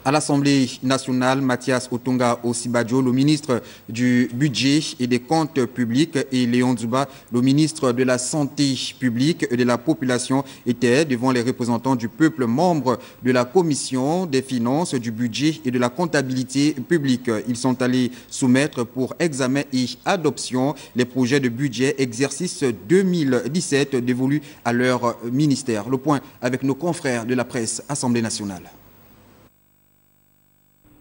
À l'Assemblée nationale, Mathias Otunga Osibajo, le ministre du Budget et des Comptes publics, et Léon Dzuba, le ministre de la Santé publique et de la Population, étaient devant les représentants du peuple, membres de la Commission des Finances, du Budget et de la Comptabilité publique. Ils sont allés soumettre pour examen et adoption les projets de budget exercice 2017 dévolus à leur ministère. Le point avec nos confrères de la presse Assemblée nationale.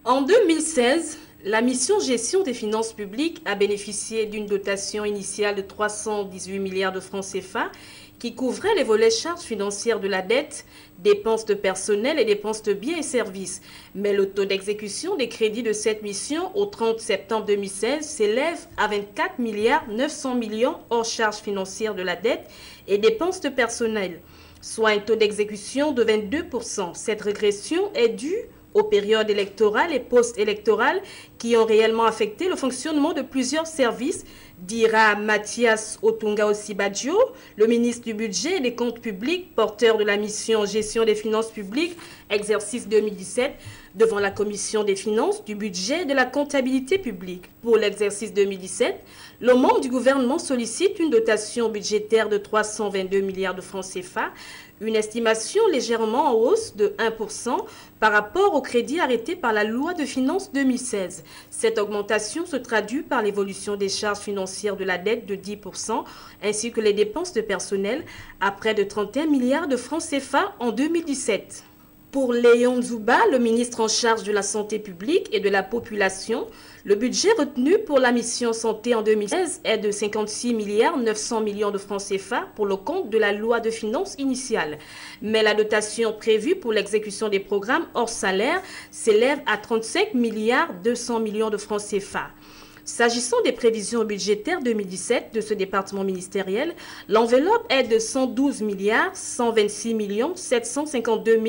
En 2016, la mission gestion des finances publiques a bénéficié d'une dotation initiale de 318 milliards de francs CFA qui couvrait les volets charges financières de la dette, dépenses de personnel et dépenses de biens et services. Mais le taux d'exécution des crédits de cette mission au 30 septembre 2016 s'élève à 24 milliards 900 millions hors charges financières de la dette et dépenses de personnel, soit un taux d'exécution de 22%. Cette régression est due aux périodes électorales et post-électorales qui ont réellement affecté le fonctionnement de plusieurs services, dira Mathias Otunga Osibajo, le ministre du Budget et des Comptes publics, porteur de la mission Gestion des finances publiques, exercice 2017, devant la Commission des finances, du budget et de la comptabilité publique. Pour l'exercice 2017, le membre du gouvernement sollicite une dotation budgétaire de 322 milliards de francs CFA, une estimation légèrement en hausse de 1% par rapport au crédit arrêté par la loi de finances 2016. Cette augmentation se traduit par l'évolution des charges financières de la dette de 10% ainsi que les dépenses de personnel à près de 31 milliards de francs CFA en 2017. Pour Léon Dzuba, le ministre en charge de la santé publique et de la population, le budget retenu pour la mission santé en 2016 est de 56 milliards 900 millions de francs CFA pour le compte de la loi de finances initiale. Mais la dotation prévue pour l'exécution des programmes hors salaire s'élève à 35 milliards 200 millions de francs CFA. S'agissant des prévisions budgétaires 2017 de ce département ministériel, l'enveloppe est de 112 milliards 126 millions 752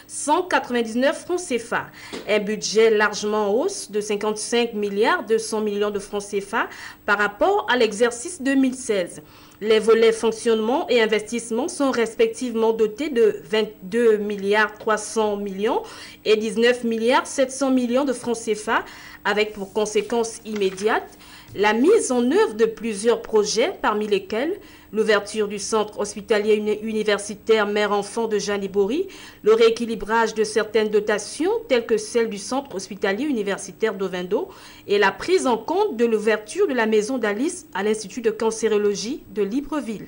199 francs CFA. Un budget largement en hausse de 55 milliards 200 millions de francs CFA par rapport à l'exercice 2016. Les volets fonctionnement et investissement sont respectivement dotés de 22 milliards 300 millions et 19 milliards 700 millions de francs CFA, avec pour conséquence immédiate la mise en œuvre de plusieurs projets, parmi lesquels l'ouverture du centre hospitalier universitaire mère-enfant de Janibori, le rééquilibrage de certaines dotations telles que celle du centre hospitalier universitaire d'Ovendo et la prise en compte de l'ouverture de la maison d'Alice à l'Institut de cancérologie de Libreville.